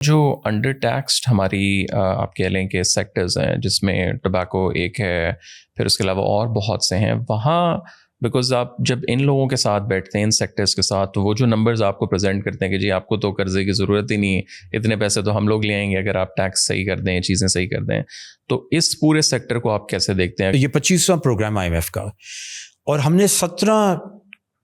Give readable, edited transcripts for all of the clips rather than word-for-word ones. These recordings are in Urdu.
جو انڈر ٹیکسڈ ہماری آپ کہہ لیں کہ سیکٹرز ہیں، جس میں ٹبیکو ایک ہے، پھر اس کے علاوہ اور بہت سے ہیں، وہاں بیکاز آپ جب ان لوگوں کے ساتھ بیٹھتے ہیں، ان سیکٹرز کے ساتھ، تو وہ جو نمبرز آپ کو پریزنٹ کرتے ہیں کہ جی آپ کو تو قرضے کی ضرورت ہی نہیں، اتنے پیسے تو ہم لوگ لے آئیں گے اگر آپ ٹیکس صحیح کر دیں، چیزیں صحیح کر دیں، تو اس پورے سیکٹر کو آپ کیسے دیکھتے ہیں؟ یہ 25واں پروگرام IMF کا، اور ہم نے 17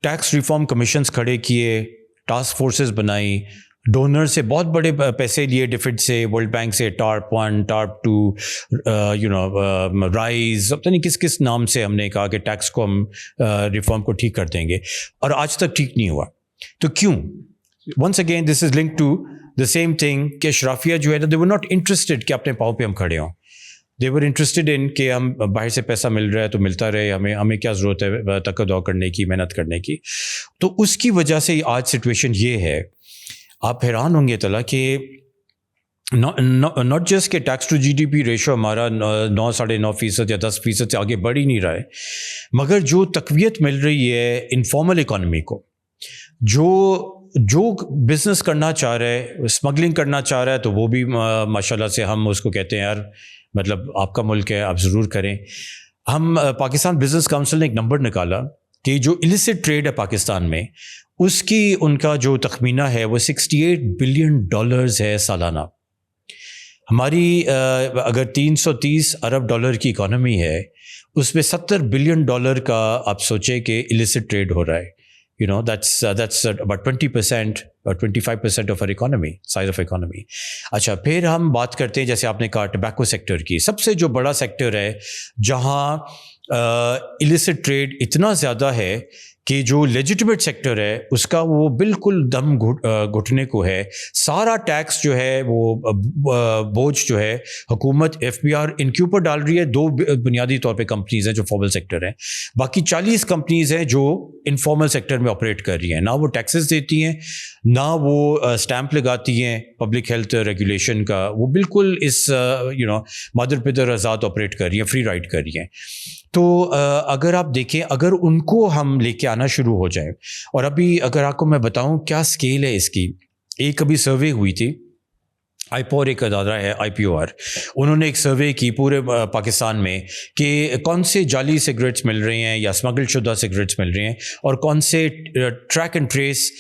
ٹیکس ریفارم کمیشنز کھڑے کیے، ٹاسک فورسز بنائی، ڈونر سے بہت بڑے پیسے لیے، ڈیفڈ سے، ورلڈ بینک سے، ٹارپ 1 ٹارپ 2 رائز، پتہ نہیں کس کس نام سے ہم نے کہا کہ ٹیکس کو ہم ریفارم کو ٹھیک کر دیں گے، اور آج تک ٹھیک نہیں ہوا۔ تو کیوں؟ Once again this is link to the same thing کہ اشرافیہ جو ہے نا، دے ور ناٹ انٹرسٹڈ کہ اپنے پاؤں پہ ہم کھڑے ہوں، دے ور انٹرسٹڈ ان کہ ہم باہر سے پیسہ مل رہا ہے تو ملتا رہے، ہمیں کیا ضرورت ہے تقاضا کرنے کی، محنت کرنے کی۔ تو اس کی وجہ سے آج سچویشن یہ ہے، آپ حیران ہوں گے طلع کہ ناٹ جسٹ کہ ٹیکس ٹو GDP ریشو ہمارا 9.5% یا 10% سے آگے بڑھ ہی نہیں رہا ہے، مگر جو تقویت مل رہی ہے انفارمل اکانومی کو، جو بزنس کرنا چاہ رہا ہے، اسمگلنگ کرنا چاہ رہا ہے، تو وہ بھی ماشاءاللہ سے ہم اس کو کہتے ہیں یار مطلب آپ کا ملک ہے، آپ ضرور کریں۔ ہم پاکستان بزنس کاؤنسل نے ایک نمبر نکالا کہ جو illicit ٹریڈ ہے پاکستان میں، اس کی ان کا جو تخمینہ ہے وہ $68 بلین ہے سالانہ۔ ہماری اگر $330 ارب کی اکانومی ہے، اس میں $70 بلین کا آپ سوچیں کہ illicit ٹریڈ ہو رہا ہے۔ That's about 20% or 25% of our economy, size of economy۔ اچھا، پھر ہم بات کرتے ہیں جیسے آپ نے کہا ٹبیکو سیکٹر کی، سب سے جو بڑا سیکٹر ہے جہاں illicit ٹریڈ اتنا زیادہ ہے کہ جو لیجیٹمیٹ سیکٹر ہے اس کا وہ بالکل دم گھٹنے کو ہے۔ سارا ٹیکس جو ہے وہ بوجھ جو ہے حکومت FBR ان کے اوپر ڈال رہی ہے۔ 2 بنیادی طور پہ کمپنیز ہیں جو فارمل سیکٹر ہیں، باقی 40 کمپنیز ہیں جو انفارمل سیکٹر میں آپریٹ کر رہی ہیں، نہ وہ ٹیکسز دیتی ہیں، نہ وہ اسٹیمپ لگاتی ہیں پبلک ہیلتھ ریگولیشن کا، وہ بالکل اس مادر پدر آزاد آپریٹ کر رہی ہیں، فری رائڈ کر رہی ہیں۔ تو اگر آپ دیکھیں، اگر ان کو ہم لے کے آنا شروع ہو جائیں، اور ابھی اگر آپ کو میں بتاؤں کیا سکیل ہے اس کی، ایک ابھی سروے ہوئی تھی، IPOR ایک ادارہ ہے IPOR، انہوں نے ایک سروے کی پورے پاکستان میں کہ کون سے جعلی سگریٹس مل رہے ہیں یا اسمگل شدہ سگریٹس مل رہے ہیں، اور کون سے ٹریک اینڈ ٹریس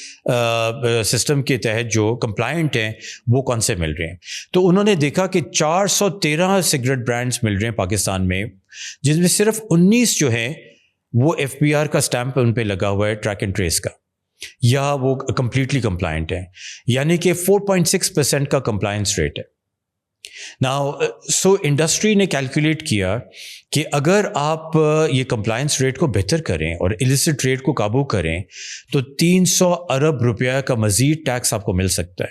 سسٹم کے تحت جو کمپلائنٹ ہیں وہ کون سے مل رہے ہیں۔ تو انہوں نے دیکھا کہ 413 سگریٹ برانڈس مل رہے ہیں پاکستان میں، جس میں صرف 19 جو ہیں وہ FBR کا اسٹیمپ ان پہ لگا ہوا ہے ٹریک اینڈ ٹریس کا، یا وہ کمپلیٹلی کمپلائنٹ ہے، یعنی کہ 4.6% کا کمپلائنس ریٹ ہے۔ ناؤ سو انڈسٹری نے کیلکولیٹ کیا کہ اگر آپ یہ کمپلائنس ریٹ کو بہتر کریں اور illicit ٹریڈ کو قابو کریں تو 300 ارب روپیہ کا مزید ٹیکس آپ کو مل سکتا ہے۔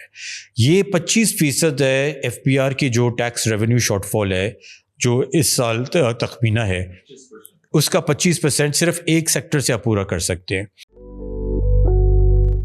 یہ 25% ہے FBR کی جو ٹیکس ریونیو شارٹ فال ہے جو اس سال تخمینہ ہے، اس کا 25% صرف ایک سیکٹر سے آپ پورا کر سکتے ہیں۔